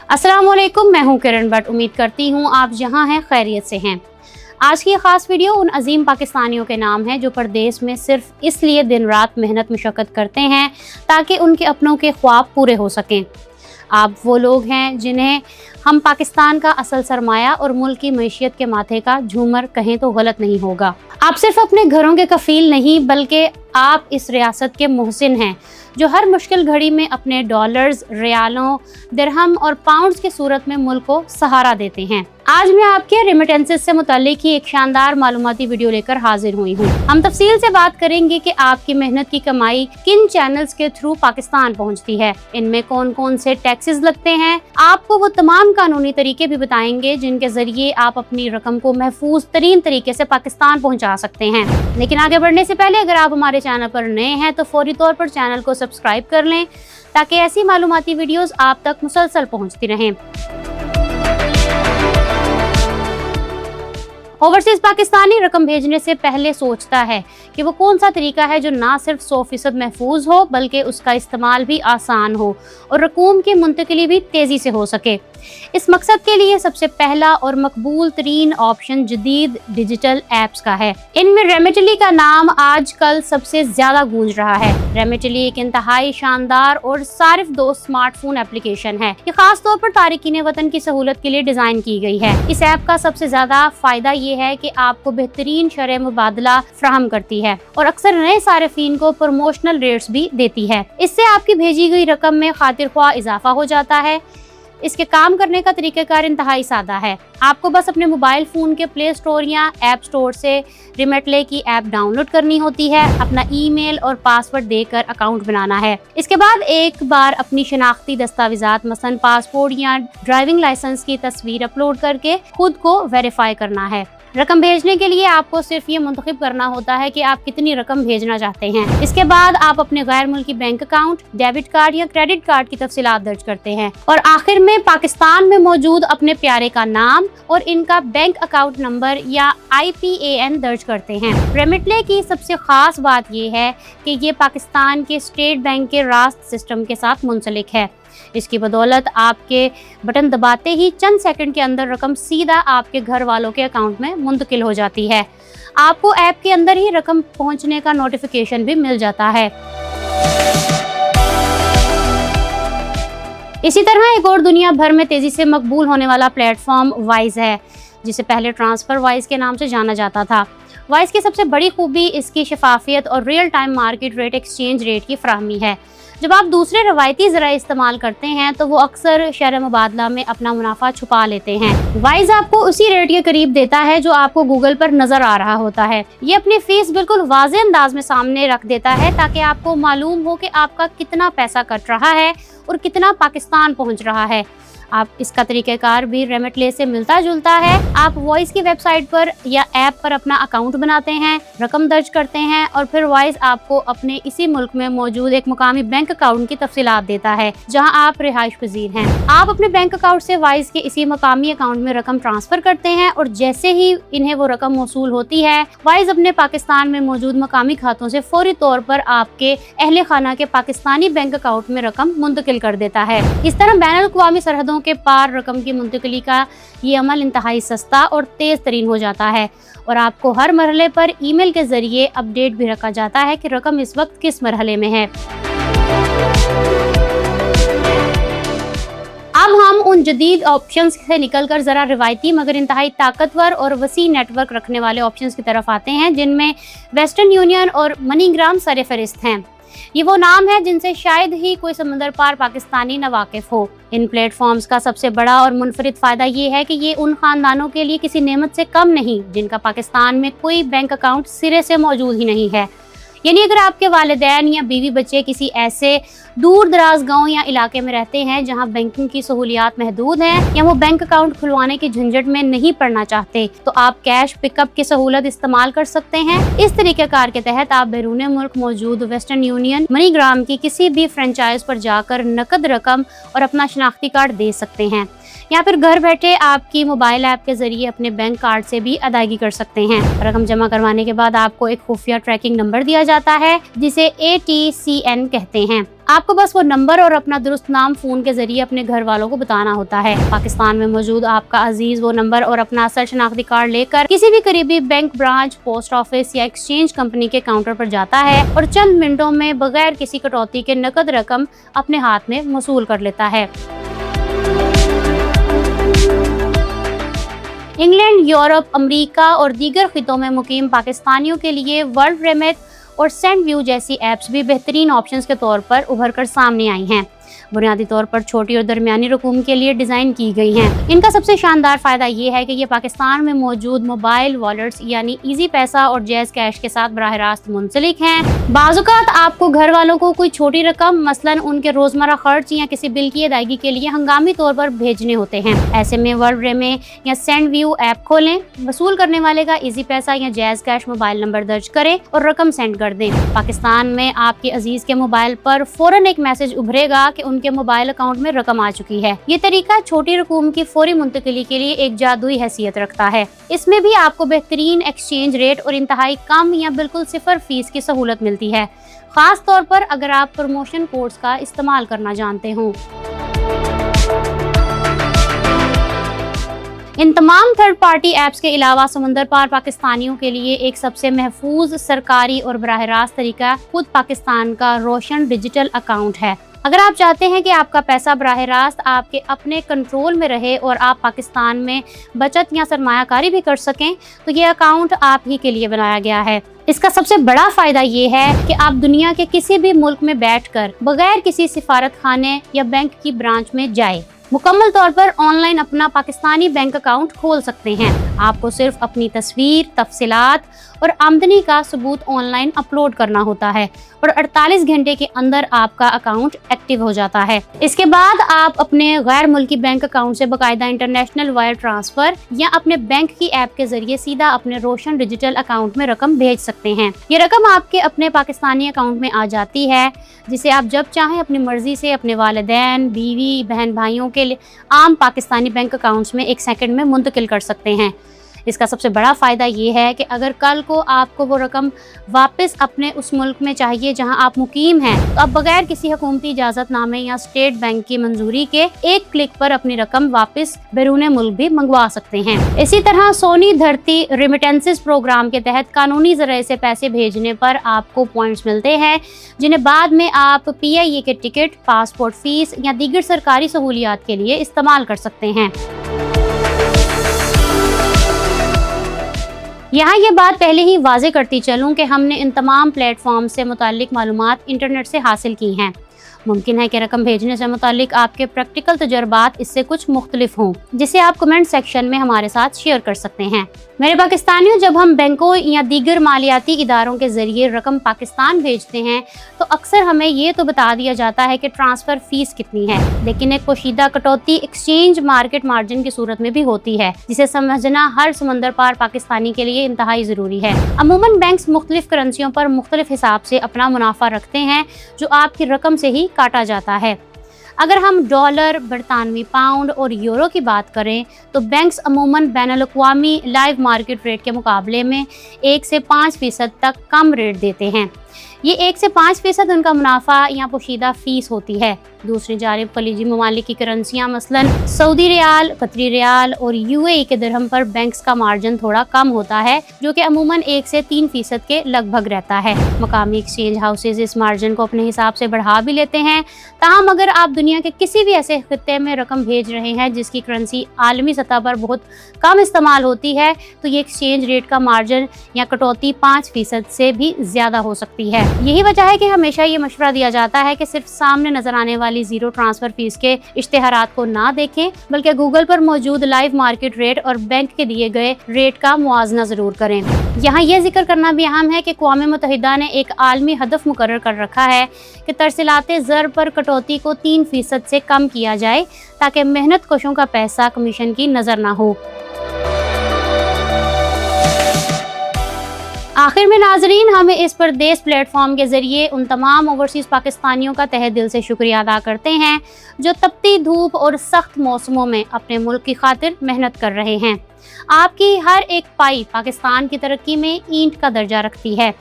अस्सलामुअलैकुम, मैं हूं किरण भट्ट। उम्मीद करती हूं आप जहां हैं खैरियत से हैं। आज की खास वीडियो उन अजीम पाकिस्तानियों के नाम है जो परदेश में सिर्फ इसलिए दिन रात मेहनत मशक्क़त करते हैं ताकि उनके अपनों के ख्वाब पूरे हो सकें। आप वो लोग हैं जिन्हें हम पाकिस्तान का असल सरमाया और मुल्क की मईशत के माथे का झूमर कहें तो गलत नहीं होगा। आप सिर्फ अपने घरों के कफील नहीं बल्कि आप इस रियासत के मोहसिन हैं जो हर मुश्किल घड़ी में अपने डॉलर्स, रियालों, दिरहम और पाउंड्स की सूरत में मुल्क को सहारा देते हैं। आज मैं आपके रेमिटेंसेस से मुताल्लिक ही एक शानदार मालूमाती वीडियो लेकर हाजिर हुई हूँ। हम तफसील से बात करेंगे कि आपकी मेहनत की कमाई किन चैनल्स के थ्रू पाकिस्तान पहुँचती है, इनमें कौन कौन से टैक्सेस लगते हैं। आपको वो तमाम कानूनी तरीके भी बताएंगे जिनके जरिए आप अपनी रकम को महफूज तरीन तरीके से पाकिस्तान पहुँचा सकते हैं। लेकिन आगे बढ़ने से पहले अगर आप हमारे चैनल पर नए हैं तो फौरी तौर पर चैनल को सब्सक्राइब कर लें ताकि ऐसी मालूमाती वीडियोस आप तक मुसलसल पहुँचती रहें। ओवरसीज पाकिस्तानी रकम भेजने से पहले सोचता है कि वो कौन सा तरीका है जो ना सिर्फ 100% महफूज हो बल्कि उसका इस्तेमाल भी आसान हो और रकूम की मुंतकिली भी तेज़ी से हो सके। इस मकसद के लिए सबसे पहला और मकबूल तरीन ऑप्शन जदीद डिजिटल ऐप्स का है। इनमें रेमिटली का नाम आजकल सबसे ज्यादा गूंज रहा है। रेमिटली एक इंतहाई शानदार और सारिफ दोस्त स्मार्टफोन एप्लीकेशन है। ये खास तौर पर तारिकीन वतन की सहूलत के लिए डिजाइन की गई है। इस ऐप का सबसे ज्यादा फायदा ये है कि आपको बेहतरीन शरह मुबादला फ्राहम करती है और अक्सर नए सारिफीन को प्रमोशनल रेट्स भी देती है। इससे आपकी भेजी गई रकम में खातिर ख्वाह इजाफा हो जाता है। इसके काम करने का तरीक़ाकार इंतहाई सादा है। आपको बस अपने मोबाइल फ़ोन के प्ले स्टोर या ऐप स्टोर से रेमिटली की ऐप डाउनलोड करनी होती है, अपना ईमेल और पासवर्ड देकर अकाउंट बनाना है। इसके बाद एक बार अपनी शनाख्ती दस्तावेज़ात मसलन पासपोर्ट या ड्राइविंग लाइसेंस की तस्वीर अपलोड करके खुद को वेरीफाई करना है। रकम भेजने के लिए आपको सिर्फ ये मुंतखब करना होता है कि आप कितनी रकम भेजना चाहते हैं। इसके बाद आप अपने गैर मुल्की बैंक अकाउंट, डेबिट कार्ड या क्रेडिट कार्ड की तफसीलात दर्ज करते हैं और आखिर में पाकिस्तान में मौजूद अपने प्यारे का नाम और इनका बैंक अकाउंट नंबर या IPAN दर्ज करते हैं। रेमिटली की सबसे खास बात यह है कि ये पाकिस्तान के स्टेट बैंक के रास्त सिस्टम के साथ मुंसलिक है। इसकी बदौलत आपके बटन दबाते ही चंद सेकंड के अंदर रकम सीधा आपके घर वालों के अकाउंट में मुंतकिल हो जाती है। आपको ऐप के अंदर ही रकम पहुंचने का नोटिफिकेशन भी मिल जाता है। इसी तरह एक और दुनिया भर में तेजी से मकबूल होने वाला प्लेटफॉर्म वाइज है, जिसे पहले ट्रांसफर वाइज के नाम से जाना जाता था। वाइज की सबसे बड़ी खूबी इसकी शफाफियत और real time market rate exchange rate की फराहमी है। जब आप दूसरे रवायती ज़राए इस्तेमाल करते हैं तो वो अक्सर शरह मुबादला में अपना मुनाफा छुपा लेते हैं। वाइज आपको उसी रेट के करीब देता है जो आपको गूगल पर नजर आ रहा होता है। ये अपनी फीस बिल्कुल वाज़ेह अंदाज में सामने रख देता है ताकि आपको मालूम हो कि आपका कितना पैसा कट रहा है और कितना पाकिस्तान पहुंच रहा है। आप इसका तरीक़ाकार भी रेमिटली से मिलता जुलता है। आप वॉइस की वेबसाइट पर या ऐप पर अपना अकाउंट बनाते हैं, रकम दर्ज करते हैं और फिर वॉइस आपको अपने इसी मुल्क में मौजूद एक मुकामी बैंक अकाउंट की तफसीलात देता है जहां आप रिहाइश पजीर हैं। आप अपने बैंक अकाउंट से वॉइस के इसी मुकामी अकाउंट में रकम ट्रांसफर करते हैं और जैसे ही इन्हें वो रकम मौसूल होती है, वॉइस अपने पाकिस्तान में मौजूद मुकामी खातों से फौरी तौर पर आपके अहले खाना के पाकिस्तानी बैंक अकाउंट में रकम मुंतकिल कर देता है। इस तरह बैनुल अक़वामी सरहदों के पार रकम की मुंतकिली का ये अमल इंतहाई सस्ता और तेज तरीन हो जाता है और आपको हर मरहले पर ईमेल के जरिए अपडेट भी रखा जाता है कि रकम इस वक्त किस मरहले में है। अब हम उन जदीद ऑप्शंस से निकलकर जरा रिवायती मगर इंतहाई ताकतवर और वसी नेटवर्क रखने वाले ऑप्शंस की तरफ आते हैं जिनमें वेस्टर्न यूनियन और मनीग्राम सरफहरिस्त हैं। ये वो नाम है जिनसे शायद ही कोई समंदर पार पाकिस्तानी न वाकिफ हो। इन प्लेटफॉर्म्स का सबसे बड़ा और मुनफरिद फ़ायदा ये है कि ये उन ख़ानदानों के लिए किसी नेमत से कम नहीं जिनका पाकिस्तान में कोई बैंक अकाउंट सिरे से मौजूद ही नहीं है। यानी अगर आपके वालिदैन या बीवी बच्चे किसी ऐसे दूर दराज गांव या इलाके में रहते हैं जहां बैंकिंग की सहूलियात महदूद हैं या वो बैंक अकाउंट खुलवाने की झंझट में नहीं पड़ना चाहते तो आप कैश पिकअप की सहूलत इस्तेमाल कर सकते हैं। इस तरीक़ेकार के तहत आप बैरून मुल्क मौजूद वेस्टर्न यूनियन, मनीग्राम की किसी भी फ्रेंचाइज पर जाकर नकद रकम और अपना शनाख्ती कार्ड दे सकते हैं। या फिर घर बैठे आपकी मोबाइल ऐप के जरिए अपने बैंक कार्ड से भी अदायगी कर सकते हैं। रकम जमा करवाने के बाद आपको एक खुफिया ट्रैकिंग नंबर दिया जाता है जिसे ATCN कहते हैं। आपको बस वो नंबर और अपना दुरुस्त नाम फोन के जरिए अपने घर वालों को बताना होता है। पाकिस्तान में मौजूद आपका अजीज वो नंबर और अपना असल शनाख्ती कार्ड लेकर किसी भी करीबी बैंक ब्रांच, पोस्ट ऑफिस या एक्सचेंज कंपनी के काउंटर पर जाता है और चंद मिनटों में बगैर किसी कटौती के नकद रकम अपने हाथ में वसूल कर लेता है। इंग्लैंड, यूरोप, अमेरिका और दीगर खितों में मुकीम पाकिस्तानियों के लिए वर्ल्ड रेमिट और सेंड व्यू जैसी ऐप्स भी बेहतरीन ऑप्शंस के तौर पर उभर कर सामने आई हैं। बुनियादी तौर पर छोटी और दरमियानी रकूम के लिए डिज़ाइन की गई हैं। इनका सबसे शानदार फ़ायदा ये है कि ये पाकिस्तान में मौजूद मोबाइल वॉलेट्स यानी इजी पैसा और जैज़ कैश के साथ बराह रास्त मुंसलिक हैं। बाज़-औक़ात आपको घर वालों को कोई छोटी रकम मसलन उनके रोज़मर्रा खर्च या किसी बिल की अदायगी के लिए हंगामी तौर पर भेजने होते हैं। ऐसे में वर्ल्ड रेमिट या सेंड व्यू ऐप खोलें, वसूल करने वाले का इजी पैसा या जैज़ कैश मोबाइल नंबर दर्ज करें और रकम सेंड कर दें। पाकिस्तान में आपके अजीज के मोबाइल पर फौरन एक मैसेज उभरेगा कि उनके मोबाइल अकाउंट में रकम आ चुकी है। ये तरीका छोटी रकूम की फौरी मुंतकिली के लिए एक जादुई हैसियत रखता है। इसमें भी आपको बेहतरीन एक्सचेंज रेट और इंतहाई कम या बिल्कुल 0 फीस की सहूलत मिलती है, खास तौर पर अगर आप प्रमोशन कोड्स का इस्तेमाल करना जानते हों। इन तमाम थर्ड पार्टी ऐप्स के अलावा समंदर पार पाकिस्तानियों के लिए एक सबसे महफूज, सरकारी और बराह रास्त तरीका खुद पाकिस्तान का रोशन डिजिटल अकाउंट है। अगर आप चाहते हैं कि आपका पैसा बराह रास्त आपके अपने कंट्रोल में रहे और आप पाकिस्तान में बचत या सरमायाकारी भी कर सकें, तो ये अकाउंट आप ही के लिए बनाया गया है। इसका सबसे बड़ा फायदा ये है कि आप दुनिया के किसी भी मुल्क में बैठकर बगैर किसी सिफारत खाने या बैंक की ब्रांच में जाए मुकम्मल तौर पर ऑनलाइन अपना पाकिस्तानी बैंक अकाउंट खोल सकते हैं। आपको सिर्फ अपनी तस्वीर, तफसीलात और आमदनी का सबूत ऑनलाइन अपलोड करना होता है और 48 घंटे के अंदर आपका अकाउंट एक्टिव हो जाता है। इसके बाद आप अपने गैर मुल्की बैंक अकाउंट से बाकायदा इंटरनेशनल वायर ट्रांसफर या अपने बैंक की ऐप के जरिए सीधा अपने रोशन डिजिटल अकाउंट में रकम भेज सकते हैं। ये रकम आपके अपने पाकिस्तानी अकाउंट में आ जाती है, जिसे आप जब चाहें अपनी मर्जी से अपने वालिदैन, बीवी, बहन भाइयों के लिए आम पाकिस्तानी बैंक अकाउंट्स में 1 सेकंड में मुंतकिल कर सकते हैं। इसका सबसे बड़ा फ़ायदा ये है कि अगर कल को आपको वो रकम वापस अपने उस मुल्क में चाहिए जहां आप मुकीम हैं, तो आप बगैर किसी हुकूमती इजाज़तनामे या स्टेट बैंक की मंजूरी के एक क्लिक पर अपनी रकम वापस बैरून मुल्क भी मंगवा सकते हैं। इसी तरह सोनी धरती रेमिटेंसेस प्रोग्राम के तहत कानूनी ज़रिए से पैसे भेजने पर आपको पॉइंट्स मिलते हैं, जिन्हें बाद में आप PIA के टिकट, पासपोर्ट फीस या दीगर सरकारी सहूलियात के लिए इस्तेमाल कर सकते हैं। यहाँ ये बात पहले ही वाज़े करती चलूँ कि हमने इन तमाम प्लेटफॉर्म से मुताल्लिक मालूमात इंटरनेट से हासिल की हैं। मुमकिन है कि रकम भेजने से मुताल्लिक आपके प्रैक्टिकल तजुर्बात इससे कुछ मुख्तलिफ हों, जिसे आप कमेंट सेक्शन में हमारे साथ शेयर कर सकते हैं। मेरे पाकिस्तानियों, जब हम बैंकों या दीगर मालियाती इदारों के जरिए रकम पाकिस्तान भेजते हैं तो अक्सर हमें ये तो बता दिया जाता है कि ट्रांसफ़र फीस कितनी है, लेकिन एक पोशीदा कटौती एक्सचेंज मार्केट मार्जिन की सूरत में भी होती है, जिसे समझना हर समंदर पार पाकिस्तानी के लिए इंतहाई ज़रूरी है। अमूमन बैंक्स मुख्तलिफ करेंसियों पर मुख्तलिफ हिसाब से अपना मुनाफा रखते हैं, जो आपकी रकम से ही काटा जाता है। अगर हम डॉलर, बरतानवी पाउंड और यूरो की बात करें तो बैंक्स अमूमन बैनुल-अक़वामी लाइव मार्केट रेट के मुकाबले में 1 से 5% तक कम रेट देते हैं। ये 1 से 5% उनका मुनाफा या पोशीदा फीस होती है। दूसरी जानिब खलीजी ममालिक की करेंसियाँ मसलन सऊदी रियाल, कतरी रियाल और UAE के दिरहम पर बैंक्स का मार्जिन थोड़ा कम होता है, जो कि अमूमन 1 से 3% के लगभग रहता है। मकामी एक्सचेंज हाउसेज इस मार्जिन को अपने हिसाब से बढ़ा भी लेते हैं। ताहम अगर आप दुनिया के किसी भी ऐसे खित्ते में रकम भेज रहे हैं जिसकी करेंसी आलमी सतह पर बहुत कम इस्तेमाल होती है, तो ये एक्सचेंज रेट का मार्जिन या कटौती 5% से भी ज़्यादा हो सकती है। यही वजह है कि हमेशा ये मशवरा दिया जाता है कि सिर्फ सामने नजर आने वाली जीरो ट्रांसफर फीस के इश्तेहारात को ना देखें, बल्कि गूगल पर मौजूद लाइव मार्केट रेट और बैंक के दिए गए रेट का मुआवजा जरूर करें। यहाँ ये जिक्र करना भी अहम है कि अक़वाम मुत्तहिदा ने एक आलमी हदफ मुकर्रर कर रखा है कि तरसीलाते ज़र पर कटौती को 3% से कम किया जाए, ताकि मेहनत कशों का पैसा कमीशन की नज़र ना हो। आखिर में नाजरीन, हमें इस परदेस प्लेटफॉर्म के ज़रिए उन तमाम ओवरसीज़ पाकिस्तानियों का तहे दिल से शुक्रिया अदा करते हैं जो तपती धूप और सख्त मौसमों में अपने मुल्क की खातिर मेहनत कर रहे हैं। आपकी हर एक पाई पाकिस्तान की तरक्की में ईंट का दर्जा रखती है।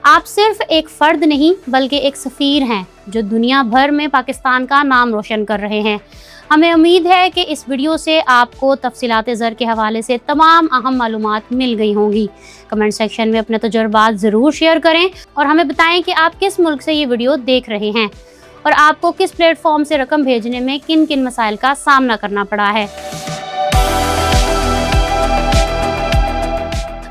आप सिर्फ एक फ़र्द नहीं बल्कि एक सफ़ीर हैं जो दुनिया भर में पाकिस्तान का नाम रोशन कर रहे हैं। हमें उम्मीद है कि इस वीडियो से आपको तफसीलात ज़र के हवाले से तमाम अहम मालूमात मिल गई होंगी। कमेंट सेक्शन में अपने तजुर्बात ज़रूर शेयर करें और हमें बताएं कि आप किस मुल्क से ये वीडियो देख रहे हैं और आपको किस प्लेटफॉर्म से रकम भेजने में किन किन मसाइल का सामना करना पड़ा है।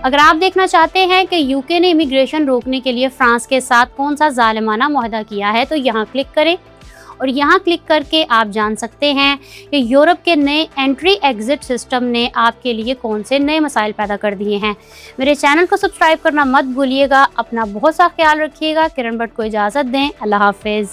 अगर आप देखना चाहते हैं कि यूके ने इमिग्रेशन रोकने के लिए फ्रांस के साथ कौन सा ज़ालिमाना मुआहदा किया है तो यहाँ क्लिक करें और यहाँ क्लिक करके आप जान सकते हैं कि यूरोप के नए एंट्री एग्ज़िट सिस्टम ने आपके लिए कौन से नए मसाइल पैदा कर दिए हैं। मेरे चैनल को सब्सक्राइब करना मत भूलिएगा। अपना बहुत सा ख्याल रखिएगा। किरण भट्ट को इजाज़त दें। अल्लाह हाफ़िज़।